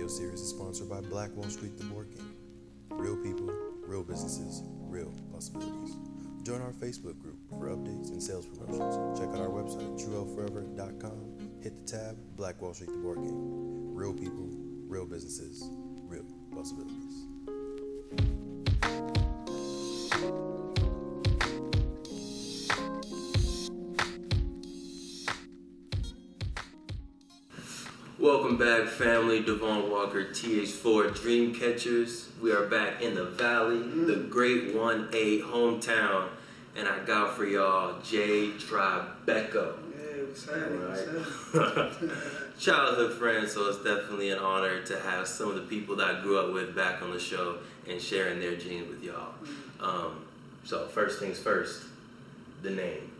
video series is sponsored by Black Wall Street, the Board Game. Real people, real businesses, real possibilities. Join our Facebook group for updates and sales promotions. Check out our website, trueforever.com. Hit the tab, Black Wall Street, the Board Game. Real people, real businesses, real possibilities. Welcome back, family. Devon Walker, TH4, DreamCatchers. We are back in the Valley, the great 1A hometown, and I got for y'all Jay TriBeco. Hey, what's happening? Right. Childhood friends, so it's definitely an honor to have some of the people that I grew up with back on the show and sharing their genes with y'all. So first things first, the name.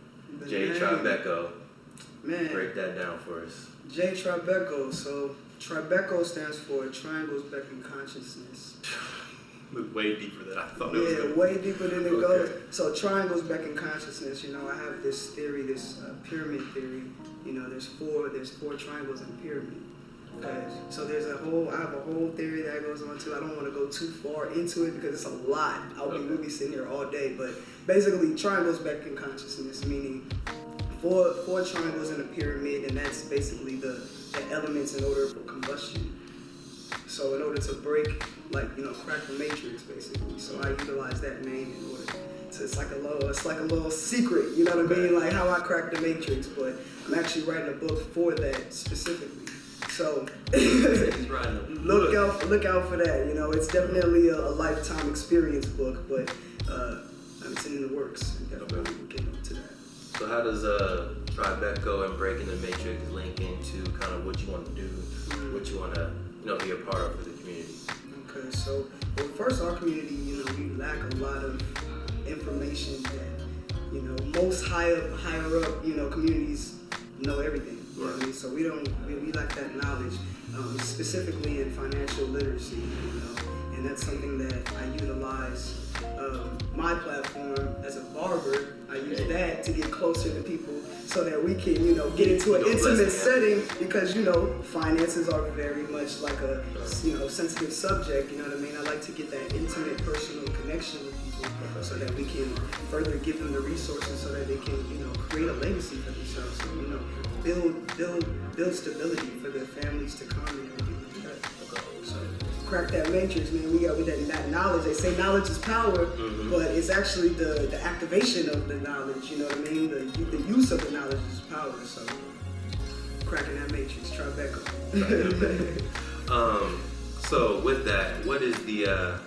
Jay TriBeco. Man. Break that down for us. Jay TriBeco. So TriBeco stands for Triangles Back in Consciousness. Way deeper than I thought it was. Yeah, way deeper than it goes. So Triangles Back in Consciousness. You know, I have this theory, this pyramid theory. You know, there's four triangles in a pyramid. Okay. So I have a whole theory that goes on too. I don't want to go too far into it because it's a lot. We'll be sitting here all day. But basically, triangles back in consciousness, meaning four triangles in a pyramid, and that's basically the elements in order for combustion. So in order to break, crack the matrix, basically. So I utilize that name in order to, it's like a little secret, you know what I mean? Like how I cracked the matrix, but I'm actually writing a book for that specifically. So look out for that. You know, it's definitely a lifetime experience book, but it's in the works. Definitely we'll get into that. So how does TriBeco and breaking the matrix link into kind of what you want to do, what you want to be a part of for the community? Okay, so first our community, we lack a lot of information that most higher up communities know everything. You know what I mean? So we lack that knowledge, specifically in financial literacy. And that's something that I utilize. My platform as a barber, I use that to get closer to people so that we can, get into an intimate setting because, finances are very much like a, sensitive subject, you know what I mean? I like to get that intimate personal connection with people so that we can further give them the resources so that they can, create a legacy for themselves, so, build stability for their families to come and everything like that. So crack that matrix, man. We got with that knowledge. They say knowledge is power, but it's actually the activation of the knowledge. You know what I mean? The use of the knowledge is power. So cracking that matrix, TriBeco. So with that, what is the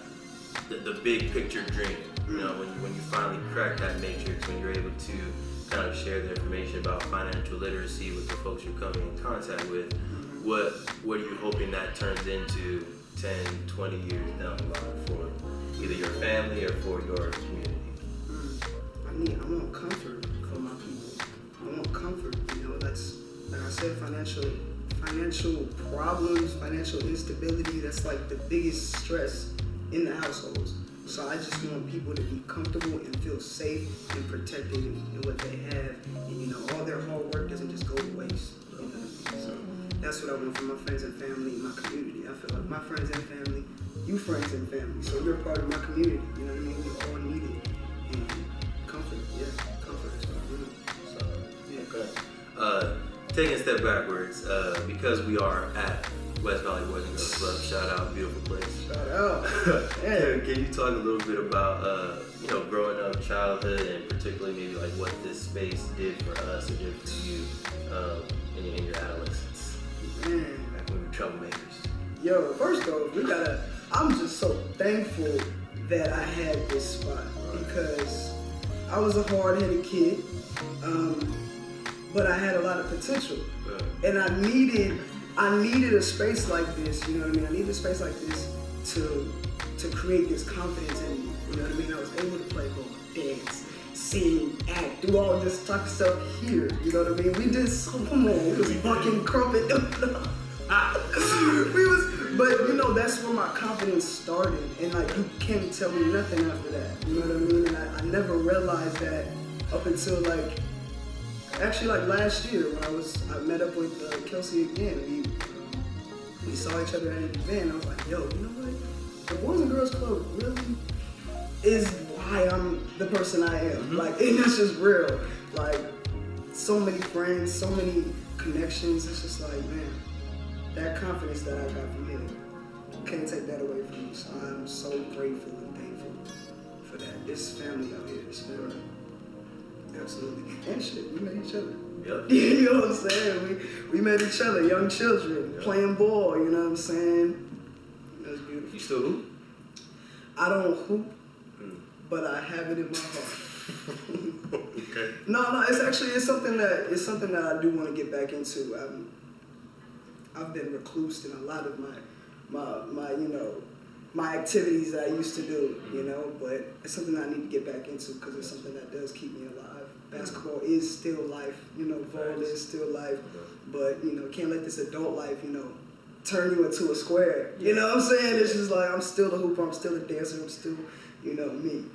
big picture dream? When you finally crack that matrix, when you're able to kind of share the information about financial literacy with the folks you're coming in contact with, what are you hoping that turns into 10, 20 years down the line for either your family or for your community? I want comfort for my people. I want comfort, that's, like I said, financial problems, financial instability, that's like the biggest stress in the households. So I just want people to be comfortable and feel safe and protected in what they have. And all their hard work doesn't just go to waste. So that's what I want for my friends and family and my community. I feel like my friends and family, you friends and family. So you're part of my community. You know what I mean? We all need it. And comfort, comfort is what I want. So, Okay. Taking a step backwards, because we are at West Valley Boys and Girls Club, shout out, beautiful place. Shout out. Can you talk a little bit about, growing up, childhood, and particularly maybe like what this space did for us or did for you in your adolescence? Man. Back when we were troublemakers. Yo, first off, I'm just so thankful that I had this spot because I was a hard-headed kid, but I had a lot of potential. And I needed a space like this, you know what I mean? I needed a space like this to create this confidence in me, you know what I mean? I was able to play ball, dance, sing, act, do all this type of stuff here, you know what I mean? We did come on, we was bucking, crumpet, but that's where my confidence started, and you can't tell me nothing after that, you know what I mean? And I never realized that up until actually last year when I met up with Kelsey again. we saw each other at an event. I was like, yo, you know what? The Boys and Girls Club really is why I'm the person I am. Like, and that's just real. Like, so many friends, so many connections. It's just like, man, that confidence that I got from him, can't take that away from me. So I'm so grateful and thankful for that. This family out here, this family. Absolutely. And shit, we met each other. Yep. You know what I'm saying? We met each other, young children, playing ball, you know what I'm saying? That's beautiful. You still hoop? I don't hoop, but I have it in my heart. Okay. No, it's something that I do want to get back into. I've been recluse in a lot of my activities that I used to do, you know, but it's something I need to get back into because it's something that does keep me alive. Basketball is still life, you know, volleyball is still life, but, you know, can't let this adult life, you know, turn you into a square. You know what I'm saying? It's just like, I'm still the hooper, I'm still the dancer, I'm still, you know, me.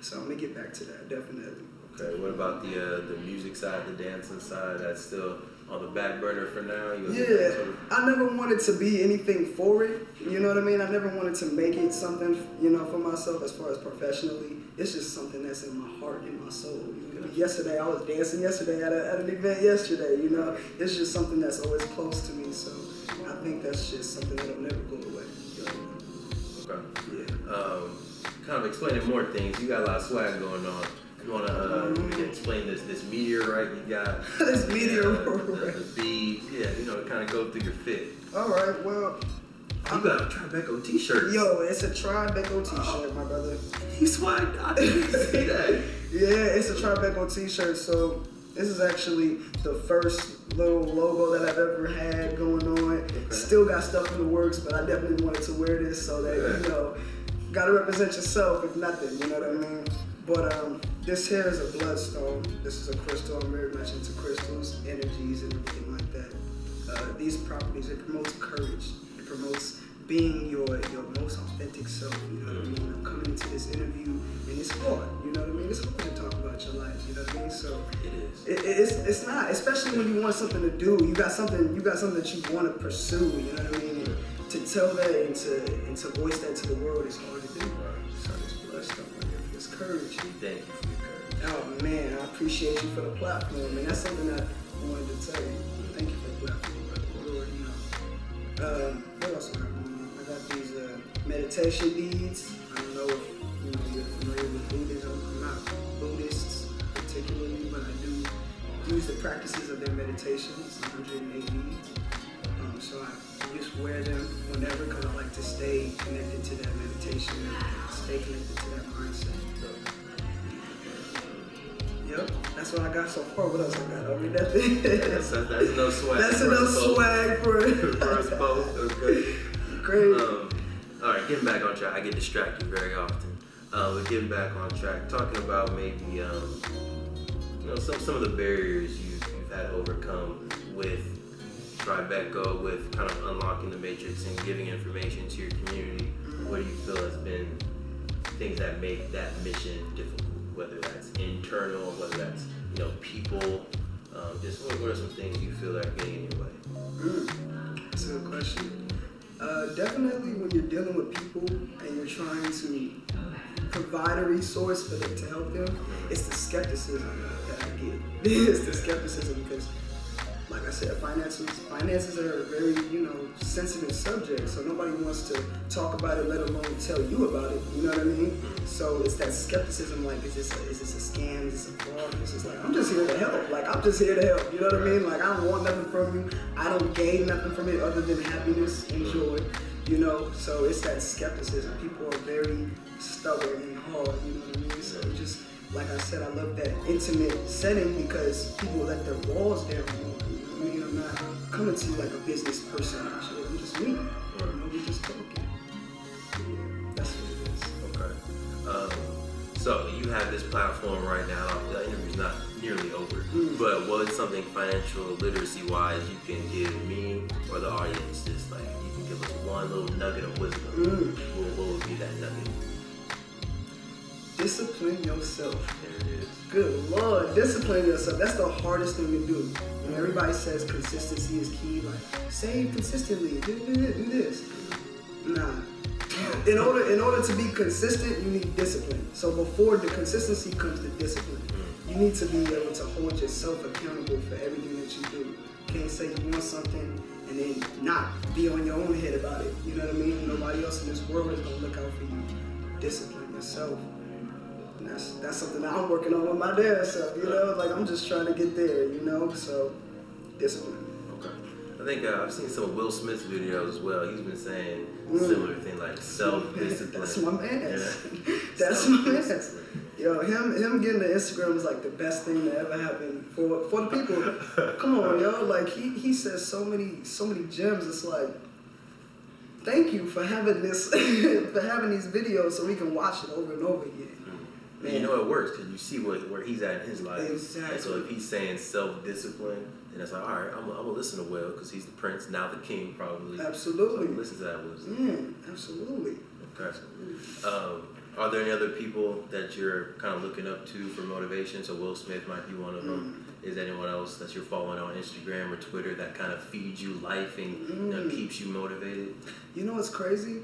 So I'm gonna get back to that, definitely. Okay, what about the music side, the dancing side? That's still on the back burner for now? I never wanted to be anything for it, you know what I mean? I never wanted to make it something, you know, for myself as far as professionally. It's just something that's in my heart, in my soul. You know? Yesterday, I was dancing yesterday at an event yesterday, you know? It's just something that's always close to me, so I think that's just something that'll never go away. Okay. Yeah. Kind of explaining more things. You got a lot of swag going on. You want to explain this meteorite you got? This meteorite. The beads. Yeah, you know, kind of go through your fit. All right, well. You got a TriBeco t-shirt. Yo, it's a TriBeco t-shirt, my brother. He swagged. I didn't see that. Yeah, it's a TriBeco t-shirt. So this is actually the first little logo that I've ever had going on. Okay. Still got stuff in the works, but I definitely wanted to wear this so that, you know, gotta represent yourself if nothing, you know what I mean? But this here is a bloodstone. This is a crystal. I'm very much into crystals, energies, and everything like that. These properties, it promotes courage. It promotes being your most authentic self, you know what I mean? I'm coming into this interview, and it's hard, you know what I mean? It's hard to talk about your life, you know what I mean? So it is. It's not, especially when you want something to do. You got something that you want to pursue, you know what I mean? And to tell that and to voice that to the world is hard to do. So this bloodstone right here for this courage. Thank you for your courage. Oh man, I appreciate you for the platform, and that's something that I wanted to tell you. Thank you for the platform, brother. Lord, you know. What else do I have going on? I got these meditation beads. I don't know if you're familiar with Buddhism. I'm not Buddhist particularly, but I do use the practices of their meditations. 108 beads. So I just wear them whenever because I like to stay connected to that meditation and stay connected to that mindset. Yep, that's what I got so far. What else I got? I mean, that's that's no swag. That's enough swag for us both. Okay. Great. All right, getting back on track. I get distracted very often. But getting back on track, talking about maybe some of the barriers you've had to overcome with TriBeco, with kind of unlocking the matrix and giving information to your community. What do you feel has been things that make that mission difficult? Whether that's internal, whether that's people, just what are some things you feel are getting in your way? That's a good question. Definitely when you're dealing with people and you're trying to provide a resource for them to help them, it's the skepticism that I get. It's the skepticism because, like I said, finances are a very, sensitive subject. So nobody wants to talk about it, let alone tell you about it. You know what I mean? So it's that skepticism. Like, is this a scam? Is this a fraud? It's just like, I'm just here to help. Like, I'm just here to help. You know what I mean? Like, I don't want nothing from you. I don't gain nothing from it other than happiness and joy. So it's that skepticism. People are very stubborn and hard. You know what I mean? So just like I said, I love that intimate setting because people let their walls down. I'm not coming to you like a business person. Actually, I'm just me. We're just talking. Yeah, that's what it is. Okay. So you have this platform right now. The interview's not nearly over, but what's something financial literacy-wise you can give me or the audience? Just like you can give us one little nugget of wisdom. What would be that nugget? discipline yourself. There it is. Good Lord, discipline yourself. That's the hardest thing to do. When everybody says consistency is key, like save consistently, do this. Nah. In order to be consistent, you need discipline. So before the consistency comes the discipline. You need to be able to hold yourself accountable for everything that you do. You can't say you want something and then not be on your own head about it. You know what I mean? Nobody else in this world is gonna look out for you. Discipline yourself. And that's something that I'm working on with my damn self, you know? Like I'm just trying to get there, you know? So discipline. Okay. I think I've seen some of Will Smith's videos as well. He's been saying similar thing like self-discipline. That's my man. Yeah. That's my man. Yo, him getting the Instagram is like the best thing that ever happened for the people. Come on, yo, like he says so many gems. It's like, thank you for having this, for having these videos so we can watch it over and over again. Man. You know it works because you see where he's at in his life. Exactly. And so if he's saying self-discipline, then it's like, all right, I'm gonna listen to Will because he's the prince, now the king probably. Absolutely. So listen to that wisdom. Yeah, absolutely. Okay. Are there any other people that you're kind of looking up to for motivation? So Will Smith might be one of them. Is there anyone else that you're following on Instagram or Twitter that kind of feeds you life and keeps you motivated? You know what's crazy?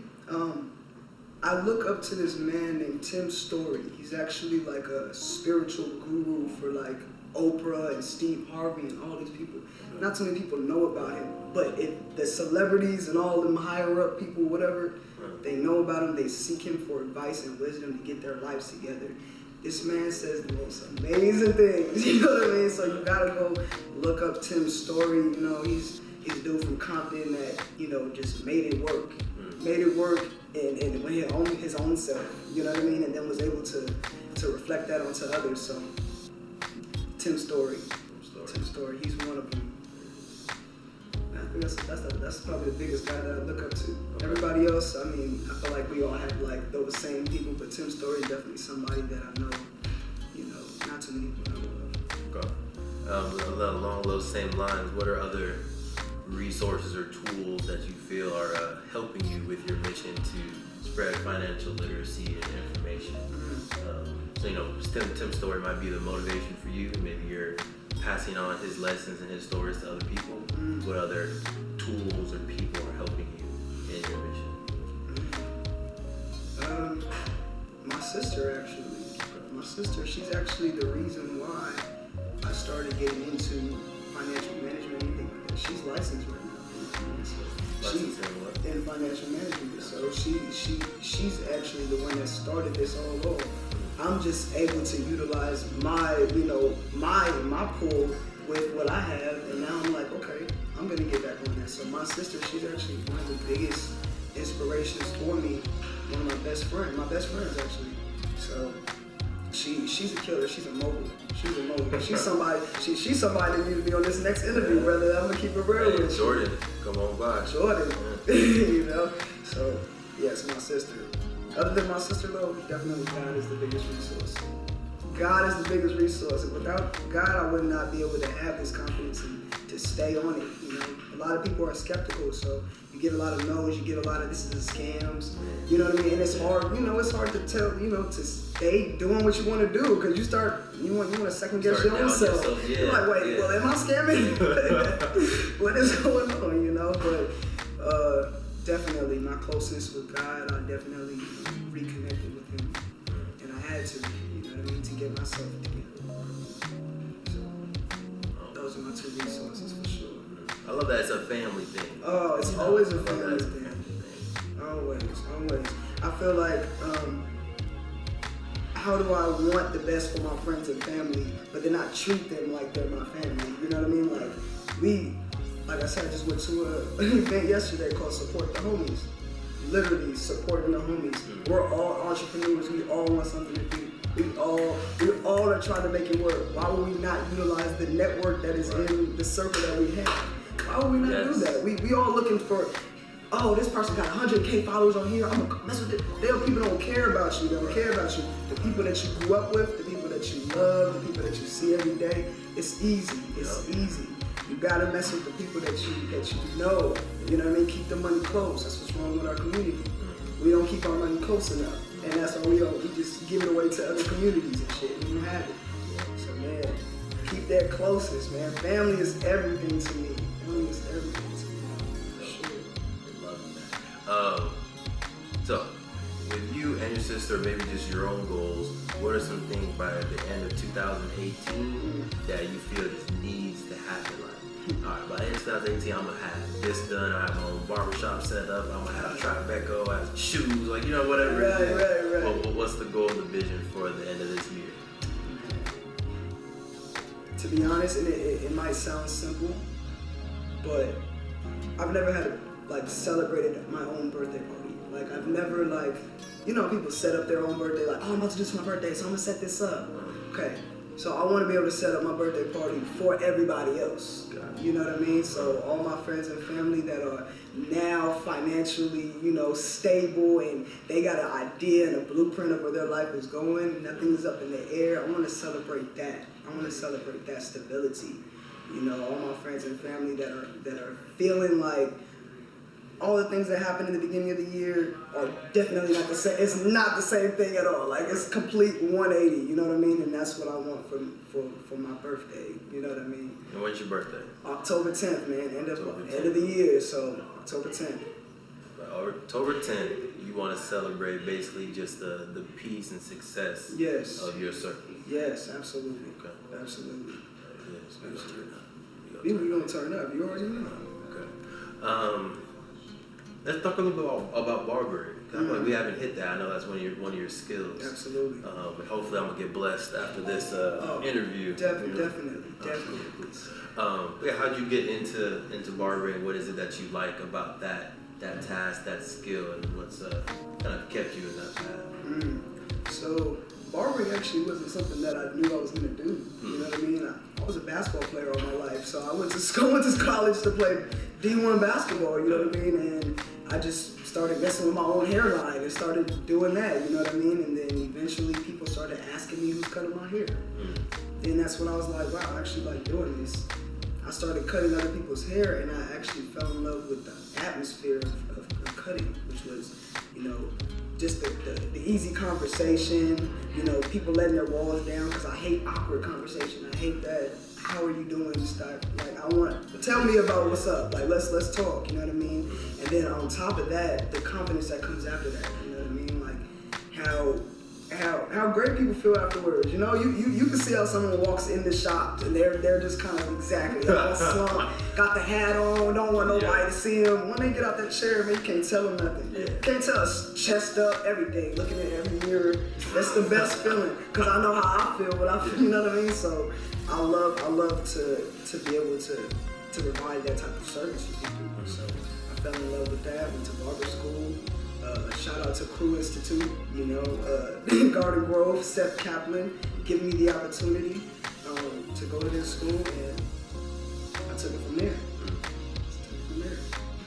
I look up to this man named Tim Story. He's actually like a spiritual guru for like Oprah and Steve Harvey and all these people. Not too many people know about him, but the celebrities and all them higher up people, whatever, they know about him. They seek him for advice and wisdom to get their lives together. This man says the most amazing things, you know what I mean? So you gotta go look up Tim's story. You know, he's a dude from Compton that, you know, just made it work. Made it work and went his own self, you know what I mean? And then was able to reflect that onto others. So Tim's story, he's one of them. I think that's probably the biggest guy that I look up to. Everybody else, I mean, I feel like we all have like those same people, but Tim's story is definitely somebody that I know, you know, not too many people know of. Okay. Along those same lines, what are other resources or tools that you feel are helping you with your mission to spread financial literacy and information? So, you know, Tim's story might be the motivation for you. Maybe you're passing on his lessons and his stories to other people. What other tools or people are helping you in your mission? My sister, actually. My sister, she's actually the reason why I started getting into financial management, anything like that. She's licensed right now. She's in financial management. So she's actually the one that started this all over. I'm just able to utilize my, you know, my pool with what I have, and now I'm like, okay, I'm gonna get back on that. So my sister, she's actually one of the biggest inspirations for me. One of my best friends actually. So she's a killer. She's a mogul. She's somebody. She's somebody that needs to be on this next interview, brother. I'm gonna keep it real with you. Jordan, come on by. Jordan, you know. So yes, my sister. Other than my sister, though, definitely God is the biggest resource. God is the biggest resource. And without God, I would not be able to have this confidence and to stay on it. You know, a lot of people are skeptical, so you get a lot of no's, you get a lot of this is scams. You know what I mean? And it's hard. You know, it's hard to tell. You know, to stay doing what you want to do because you want to second guess your own self. Yeah, you're like, wait, well, am I scamming? What is going on? You know, but. Definitely, my closeness with God, I definitely reconnected with Him, and I had to, you know what I mean, to get myself together. So, those are my two resources for sure. I love that it's a family thing. Oh, it's always a family thing. Always. I feel like, how do I want the best for my friends and family, but then I treat them like they're my family? You know what I mean? Like I said, I just went to an event yesterday called Support the Homies. Literally supporting the homies. We're all entrepreneurs. We all want something to do. We all are trying to make it work. Why would we not utilize the network that is in the circle that we have? Why would we not do that? We all looking for, oh, this person got 100K followers on here. I'm gonna mess with it. People don't care about you. They don't care about you. The people that you grew up with, the people that you love, the people that you see every day. It's easy. It's easy. You gotta mess with the people that you know. You know what I mean? Keep the money close. That's what's wrong with our community. We don't keep our money close enough. And that's why we just give it away to other communities and shit. We don't have it. So man, keep that closeness, man. Family is everything to me. Family is everything to me. For sure. Love that. So, with you and your sister, maybe just your own goals, what are some things by the end of 2018 that you feel just needs to happen? Like, all right, by the end of 2018, I'm gonna have this done. I have my own barbershop set up. I'm gonna have TriBeco, I have shoes, like, you know, whatever. Right. Well, what's the goal, the vision for the end of this year? To be honest, and it might sound simple, but I've never had celebrated my own birthday party. Like, I've never, you know, people set up their own birthday, like, oh, I'm about to do this for my birthday, so I'm gonna set this up. Okay, so I wanna be able to set up my birthday party for everybody else. You know what I mean? So all my friends and family that are now financially, you know, stable and they got an idea and a blueprint of where their life is going, nothing's up in the air, I wanna celebrate that. I wanna celebrate that stability. You know, all my friends and family that are feeling like all the things that happened in the beginning of the year are definitely not the same. It's not the same thing at all. Like, it's complete 180, you know what I mean? And that's what I want for my birthday, you know what I mean? And when's your birthday? October 10th, man, end of the year, so October 10th. October 10th, you want to celebrate basically just the peace and success of your circle. Yes, absolutely. Okay. Absolutely. Yes, we're gonna turn up. We're going to turn up, you already know. Okay. Let's talk a little bit about barbering. I feel like we haven't hit that. I know that's one of your skills. Absolutely. But hopefully I'm gonna get blessed after this interview. Definitely. Yeah, how'd you get into barbering? What is it that you like about that task, that skill, and what's kind of kept you in that path? So barbering actually wasn't something that I knew I was gonna do. You know what I mean? I was a basketball player all my life, so I went to college to play D1 basketball. You know what I mean? And I just started messing with my own hairline and started doing that. You know what I mean? And then eventually people started asking me who's cutting my hair. And that's when I was like, wow, I actually like doing this. I started cutting other people's hair, and I actually fell in love with the atmosphere of cutting, which was, you know, just the easy conversation, you know, people letting their walls down, because I hate awkward conversation. I hate that, how are you doing stuff. Like, tell me about what's up. Like, let's talk, you know what I mean? And then on top of that, the confidence that comes after that, you know what I mean? Like, how great people feel afterwards. You know, you can see how someone walks in the shop and they're just kind of exactly all slumped, got the hat on, don't want nobody to see them. When they get out that chair, man, you can't tell them nothing. Can't tell us chest up every day, looking at every mirror. That's the best feeling, because I know how I feel, you know what I mean? So I love to be able to provide that type of service for people. So I fell in love with that, went to barber school. Shout out to Crew Institute, you know, Garden Grove, Steph Kaplan, giving me the opportunity to go to this school, and I took it from there.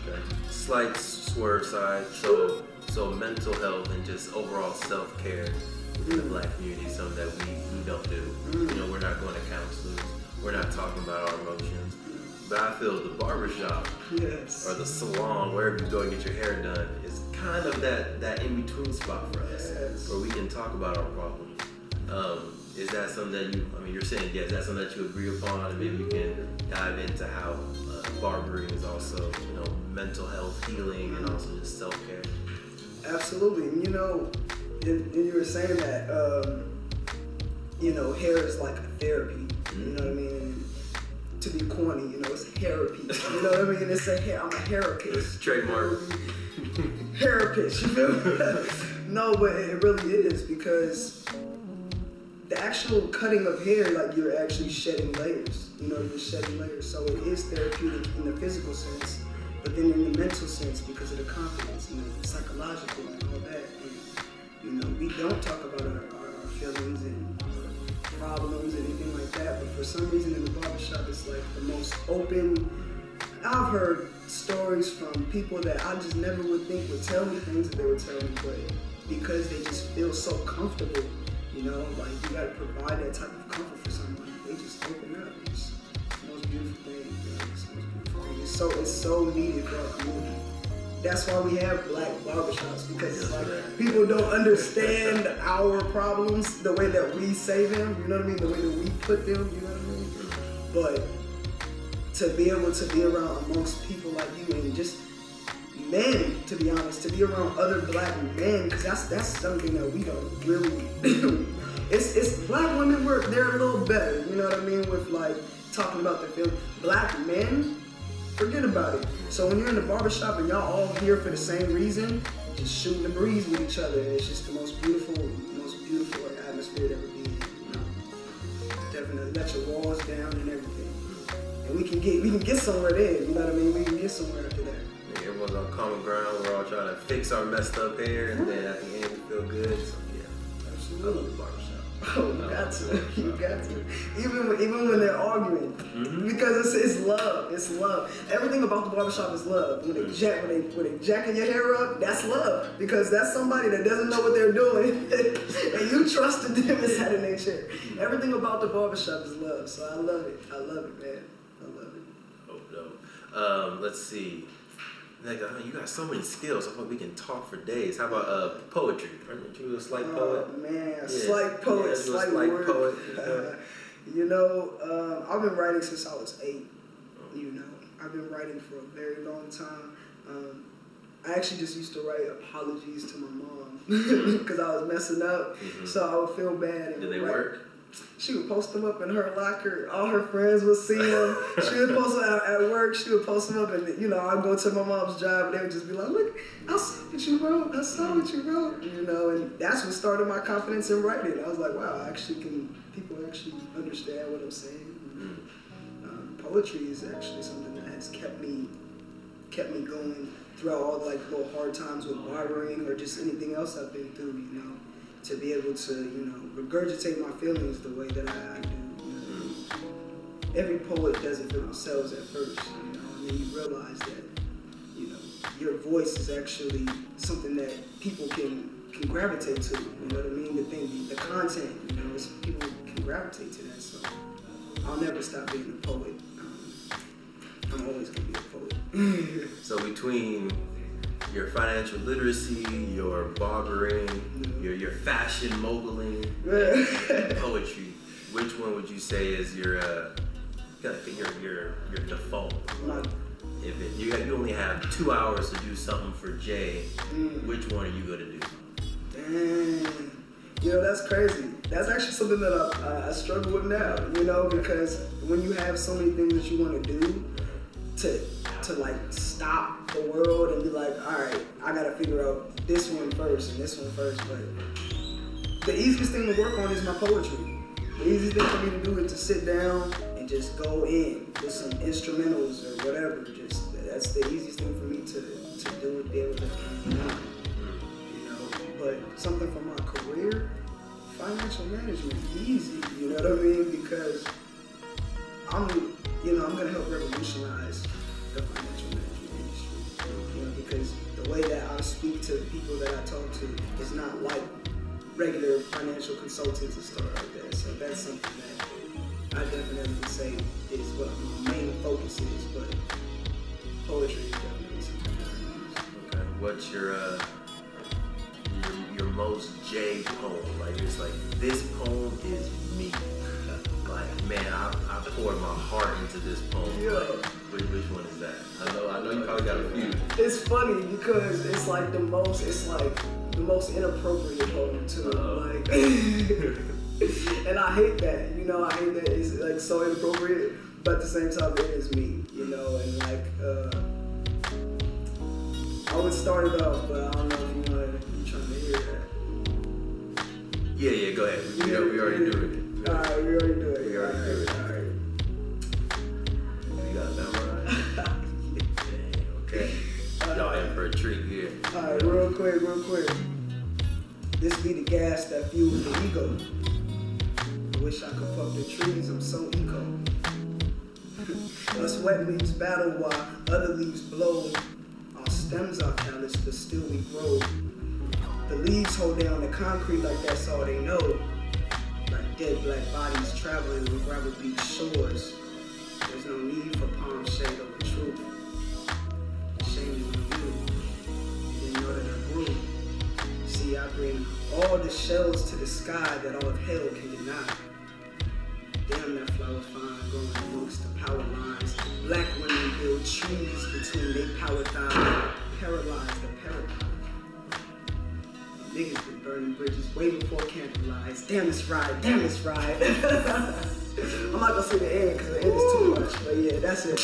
Okay. Slight swerve side, so mental health and just overall self-care within the Black community is something that we don't do. You know, we're not going to counselors, we're not talking about our emotions. But I feel the barbershop or the salon, wherever you go and get your hair done, is kind of that in-between spot for us, where we can talk about our problems. Is that something that you're saying yes, that's something that you agree upon, and maybe you can dive into how barbering is also, you know, mental health, healing, and also just self-care. Absolutely. And, you know, and you were saying that, you know, hair is like a therapy, you know what I mean? To be corny, you know, it's Hairapy. You know what I mean? I'm a Hairapist. Trademark. Hairapist, you feel me? No, but it really is, because the actual cutting of hair, like, you're actually shedding layers. You know, you're shedding layers. So it is therapeutic in the physical sense, but then in the mental sense, because of the confidence and the psychological and all that. And, you know, we don't talk about our feelings and problems and anything like that, but for some reason in the barbershop it's like the most open. I've heard stories from people that I just never would think would tell me things that they would tell me, but because they just feel so comfortable, you know, like, you gotta provide that type of comfort for someone. They just open up. It's the most beautiful thing. You know, it's the most beautiful thing. It's so needed for our community. that's why we have black barbershops, because it's like people don't understand our problems the way that we say them, you know what I mean? The way that we put them, you know what I mean? But to be able to be around amongst people like you and just men, to be honest, to be around other black men, because that's something that we don't really do. It's black women, they're a little better, you know what I mean, with like talking about their feelings. Black men, forget about it. So when you're in the barbershop and y'all all here for the same reason, just shooting the breeze with each other, and it's just the most beautiful atmosphere to ever be in, you know? Definitely let your walls down and everything. And we can get somewhere there, you know what I mean? We can get somewhere after that. Yeah, everyone's on common ground. We're all trying to fix our messed up hair, and then at the end we feel good. So yeah, absolutely. I love the barbershop. Oh, you got to. Even when they're arguing, because it's love. It's love. Everything about the barbershop is love. When they jacking your hair up, that's love, because that's somebody that doesn't know what they're doing, and you trusted them inside of their chair. Everything about the barbershop is love. So I love it. I love it, man. I love it. Oh, let's see. Like, you got so many skills. I thought we can talk for days. How about poetry? Aren't you a slight poet? Oh man, slight poet, slight word. Poet. You know, I've been writing since I was 8. You know, I've been writing for a very long time. I actually just used to write apologies to my mom because I was messing up, so I would feel bad. And did they work? She would post them up in her locker. All her friends would see them. She would post them at work. She would post them up, and you know, I'd go to my mom's job, and they would just be like, "Look, I saw what you wrote. I saw what you wrote." You know, and that's what started my confidence in writing. I was like, "Wow, people actually understand what I'm saying." Poetry is actually something that has kept me going throughout all the like little hard times with barbering or just anything else I've been through. You know. To be able to, you know, regurgitate my feelings the way that I do. You know? Every poet does it for themselves at first, you know, and then you realize that, you know, your voice is actually something that people can gravitate to. You know what I mean? The content, you know, people can gravitate to that. So I'll never stop being a poet. I'm always gonna be a poet. So between your financial literacy, your barbering, your fashion moguling, and poetry, which one would you say is your default? If you only have 2 hours to do something for Jay, which one are you gonna do? Dang. You know, that's crazy. That's actually something that I struggle with now, you know, because when you have so many things that you want to do, to like stop the world and be like, all right, I gotta figure out this one first and this one first. But the easiest thing to work on is my poetry. The easiest thing for me to do is to sit down and just go in with some instrumentals or whatever. That's the easiest thing for me to do and be able to, you know. But something for my career, financial management, easy. You know what I mean? Because I'm gonna help revolutionize the financial management industry. You know, because the way that I speak to the people that I talk to is not like regular financial consultants and stuff like that. So that's something that I definitely would say is what my main focus is. But poetry is definitely something that I use. Okay. What's your most Jay poem? Like, it's like, this poem is me. Like, man, I poured my heart into this poem. Yeah. Like, which one is that? I know you probably got a few. It's funny because it's like the most inappropriate poem too. Like, and I hate that. You know, I hate that it's like so inappropriate, but at the same time, it is me. You know, and like, I would start it off, but I don't know if you're trying to hear that. Yeah, go ahead. We already do it. Alright, we already do it. We already do it. Alright. You got that right? Dang, okay. Y'all in for a treat here. Alright, real quick. This be the gas that fuels the ego. I wish I could fuck the trees, I'm so eco. Us wet leaves battle while other leaves blow. Our stems are callous, but still we grow. The leaves hold down the concrete like that's all they know. Like dead black bodies traveling with gravel beach shores. There's no need for palm shade over truth. Shame is on you. all the shells to the sky that all of hell can deny. Damn, that flower fine, growing amongst the power lines. Black women build trees between their power thighs, paralyze the paradigm. Niggas been burning bridges way before candlelights. Damn, it's right, damn, it's right. I'm not gonna say the end because the end is too much, but yeah, that's it.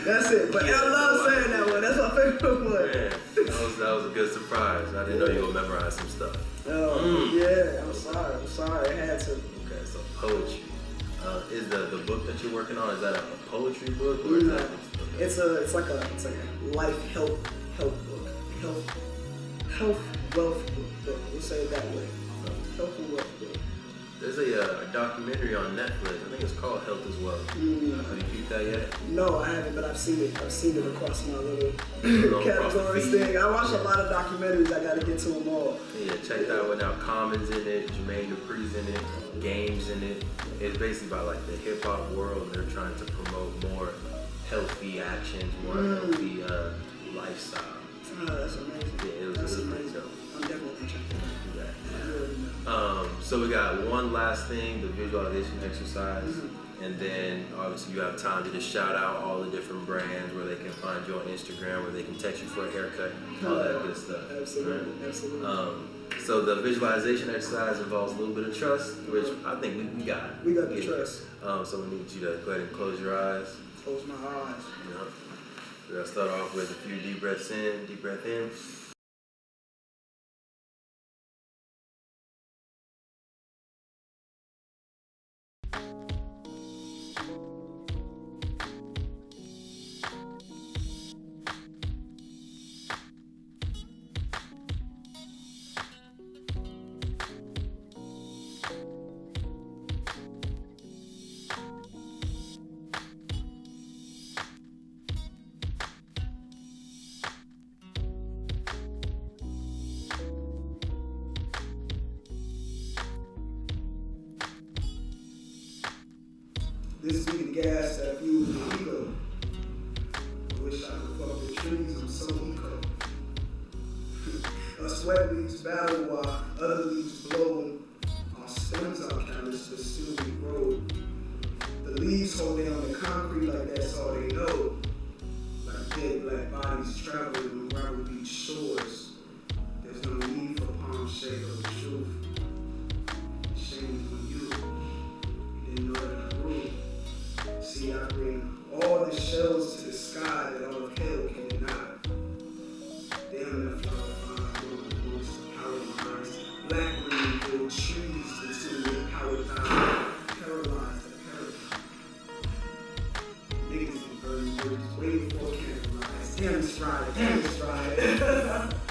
That's it, but I love saying that one. That's my favorite one. Man, that was a good surprise. I didn't know you were gonna memorize some stuff. Oh, yeah, I'm sorry, I had to. Okay, so poetry. Is the book that you're working on, is that a poetry book or is that it's like a life health book. Health wealth book. We'll say it that way. Health and wealth book. There's a documentary on Netflix. I think it's called Health as Well. Have you peeped that yet? No, I haven't, but I've seen it. I've seen it across my little categories thing. I watch a lot of documentaries. I gotta get to them all. Yeah, check that one out. Common's in it, Jermaine Dupri's in it, Game's in it. It's basically about like the hip hop world, and they're trying to promote more healthy actions, more healthy lifestyle. Oh, that's amazing. Yeah, it was pretty dope. I'm definitely checking that. So we got one last thing, the visualization exercise, and then obviously you have time to just shout out all the different brands where they can find you on Instagram, where they can text you for a haircut, all that good stuff. Absolutely, right? absolutely. So the visualization exercise involves a little bit of trust, which I think we got. We got the trust. So we need you to go ahead and close your eyes. Close my eyes. Yep. We're gonna start off with a few deep breaths in, deep breath in. This be the gas that fuels my ego. I wish I could fuck with trees, I'm so eco. A sweat leaves battle while other leaves blow. Our stems are callous, but still we grow. The leaves hold down the concrete like that's all they know. Like dead black bodies traveling on gravel beach shores. There's no need for palm shake of the truth. Shame on you. You didn't know that I grew. See, I bring all the shells to the sky that all of hell can deny. Damn, that flower fine, growing amongst the power lines. Black women build trees between their power thighs. Paralyze the paradigm. Niggas been burning bridges way before candlelights. Damn, it's right. Damn, it's right.